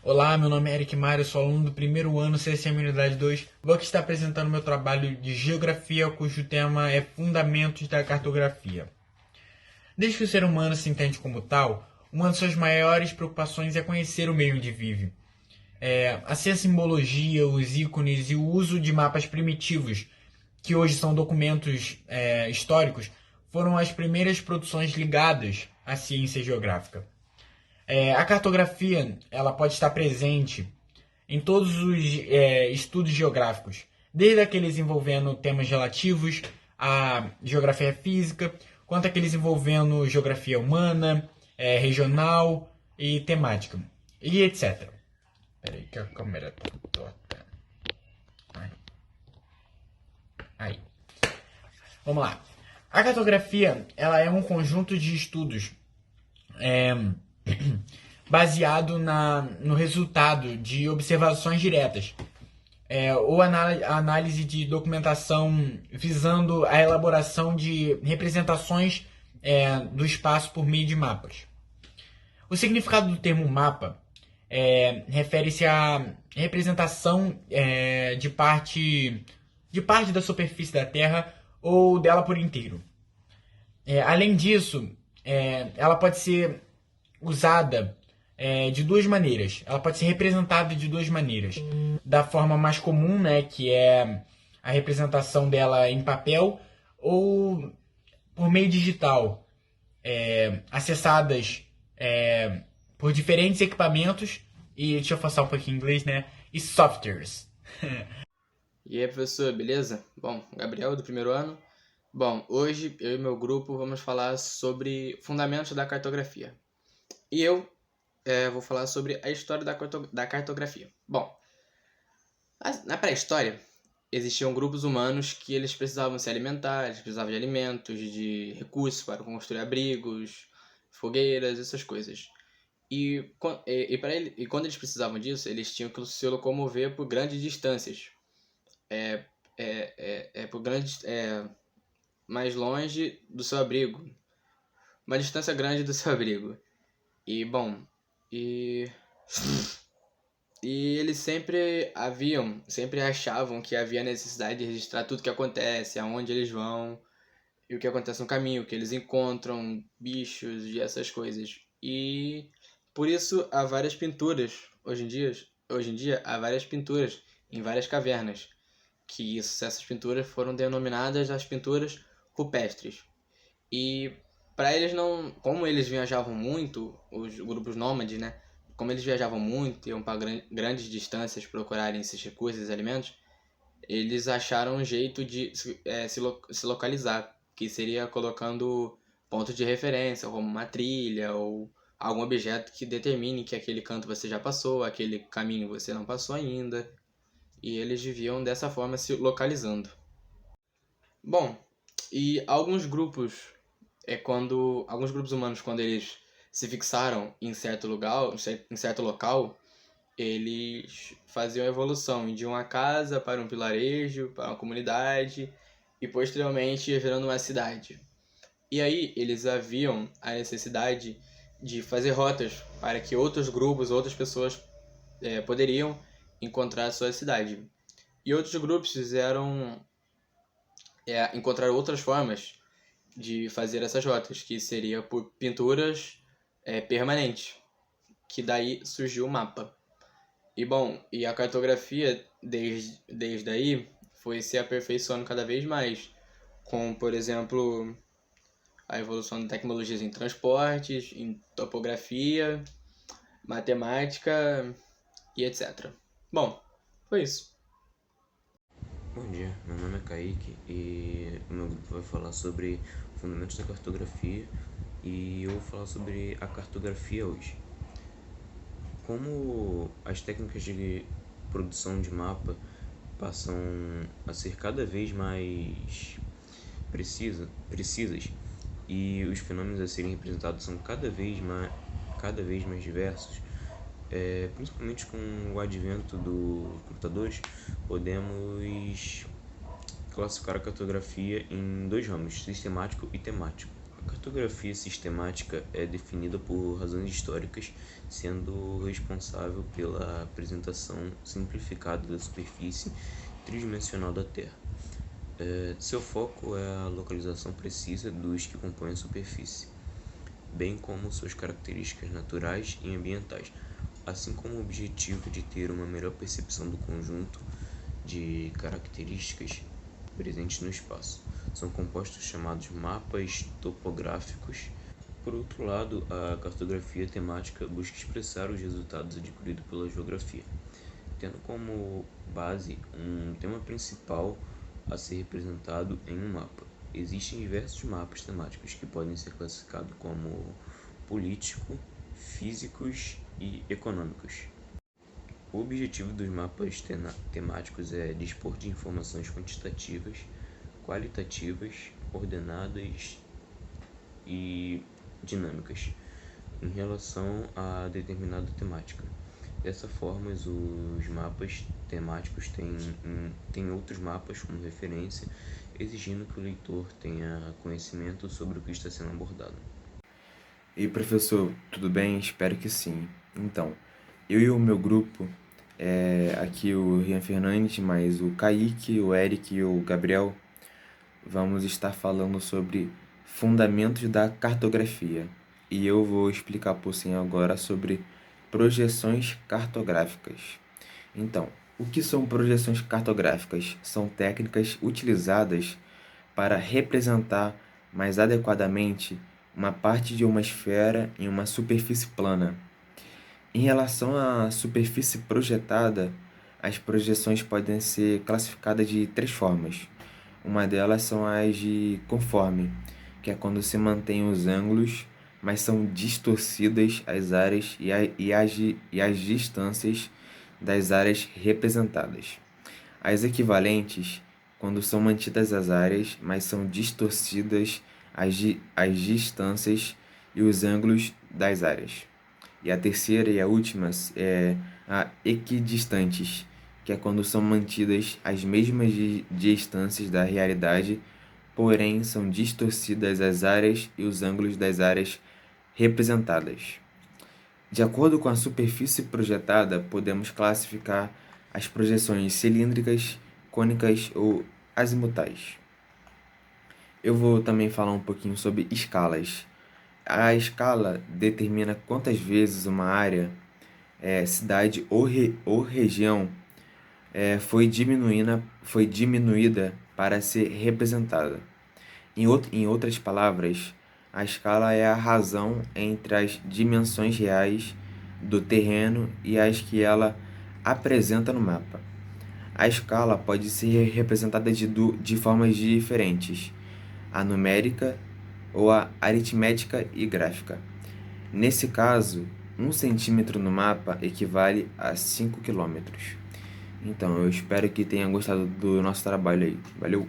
Olá, meu nome é Eric Mário, sou aluno do primeiro ano CCM Unidade 2. Vou aqui estar apresentando meu trabalho de Geografia, cujo tema é Fundamentos da Cartografia. Desde que o ser humano se entende como tal, uma de suas maiores preocupações é conhecer o meio onde vive. Assim a simbologia, os ícones e o uso de mapas primitivos, que hoje são documentos históricos, foram as primeiras produções ligadas à ciência geográfica. A cartografia ela pode estar presente em todos os estudos geográficos, desde aqueles envolvendo temas relativos à geografia física, quanto aqueles envolvendo geografia humana, regional e temática, e etc. Peraí que a câmera tá torta. Aí. Vamos lá. A cartografia ela é um conjunto de estudos é, baseado no resultado de observações diretas, ou análise de documentação visando a elaboração de representações do espaço por meio de mapas. O significado do termo mapa refere-se à representação de parte da superfície da Terra ou dela por inteiro. Além disso, ela pode ser usada de duas maneiras. Ela pode ser representada de duas maneiras. Da forma mais comum, né, que é a representação dela em papel, ou por meio digital, acessadas por diferentes equipamentos, e deixa eu forçar um pouquinho em inglês, né, e softwares. E aí, professor, beleza? Bom, Gabriel do primeiro ano. Bom, hoje eu e meu grupo vamos falar sobre fundamentos da cartografia. E eu vou falar sobre a história da cartografia. Bom, na pré-história existiam grupos humanos que eles precisavam se alimentar, eles precisavam de alimentos, de recursos para construir abrigos, fogueiras, essas coisas. E quando eles precisavam disso, eles tinham que se locomover por grandes distâncias. Por grandes, mais longe do seu abrigo, uma distância grande do seu abrigo. E bom, e e eles sempre achavam que havia necessidade de registrar tudo que acontece, aonde eles vão, e o que acontece no caminho, o que eles encontram, bichos e essas coisas. E por isso há várias pinturas hoje em dia há várias pinturas em várias cavernas, que essas pinturas foram denominadas as pinturas rupestres. E para eles não, como eles viajavam muito, os grupos nômades, né? Como eles viajavam muito, iam para grandes distâncias procurarem esses recursos, esses alimentos, eles acharam um jeito de se localizar, que seria colocando pontos de referência, como uma trilha ou algum objeto que determine que aquele canto você já passou, aquele caminho você não passou ainda. E eles viviam dessa forma se localizando. Bom, e alguns grupos humanos quando eles se fixaram em certo lugar, em certo local, eles faziam a evolução de uma casa para um vilarejo, para uma comunidade e posteriormente ia virando uma cidade. E aí eles haviam a necessidade de fazer rotas para que outros grupos, outras pessoas poderiam encontrar a sua cidade. E outros grupos fizeram encontrar outras formas de fazer essas rotas, que seria por pinturas permanentes, que daí surgiu o mapa. E bom, e a cartografia desde aí foi se aperfeiçoando cada vez mais, com, por exemplo, a evolução de tecnologias em transportes, em topografia, matemática e etc. Bom, foi isso. Bom dia, meu nome é Kaique e o meu grupo vai falar sobre fundamentos da cartografia e eu vou falar sobre a cartografia hoje. Como as técnicas de produção de mapa passam a ser cada vez mais precisas e os fenômenos a serem representados são cada vez mais diversos, principalmente com o advento dos computadores, podemos classificar a cartografia em dois ramos, sistemático e temático. A cartografia sistemática é definida por razões históricas, sendo responsável pela apresentação simplificada da superfície tridimensional da Terra. Seu foco é a localização precisa dos que compõem a superfície, bem como suas características naturais e ambientais, assim como o objetivo de ter uma melhor percepção do conjunto de características presentes no espaço. São compostos chamados mapas topográficos. Por outro lado, a cartografia temática busca expressar os resultados adquiridos pela geografia, tendo como base um tema principal a ser representado em um mapa. Existem diversos mapas temáticos que podem ser classificados como político, físicos e econômicos. O objetivo dos mapas temáticos é dispor de informações quantitativas, qualitativas, ordenadas e dinâmicas em relação a determinada temática. Dessa forma, os mapas temáticos têm outros mapas como referência, exigindo que o leitor tenha conhecimento sobre o que está sendo abordado. E professor, tudo bem? Espero que sim. Então, eu e o meu grupo, aqui o Rian Fernandes, mais o Kaique, o Eric e o Gabriel, vamos estar falando sobre fundamentos da cartografia. E eu vou explicar por cima agora sobre projeções cartográficas. Então, o que são projeções cartográficas? São técnicas utilizadas para representar mais adequadamente uma parte de uma esfera em uma superfície plana. Em relação à superfície projetada, as projeções podem ser classificadas de 3 formas. Uma delas são as de conforme, que é quando se mantém os ângulos, mas são distorcidas as áreas e as distâncias das áreas representadas. As equivalentes, quando são mantidas as áreas, mas são distorcidas as distâncias e os ângulos das áreas. E a terceira e a última é a equidistantes, que é quando são mantidas as mesmas distâncias da realidade, porém são distorcidas as áreas e os ângulos das áreas representadas. De acordo com a superfície projetada, podemos classificar as projeções cilíndricas, cônicas ou azimutais. Eu vou também falar um pouquinho sobre escalas. A escala determina quantas vezes uma área, cidade ou região foi diminuída para ser representada. Em outras palavras, a escala é a razão entre as dimensões reais do terreno e as que ela apresenta no mapa. A escala pode ser representada de formas diferentes: a numérica ou a aritmética e gráfica. Nesse caso, 1 centímetro no mapa equivale a 5 quilômetros. Então, eu espero que tenha gostado do nosso trabalho aí. Valeu!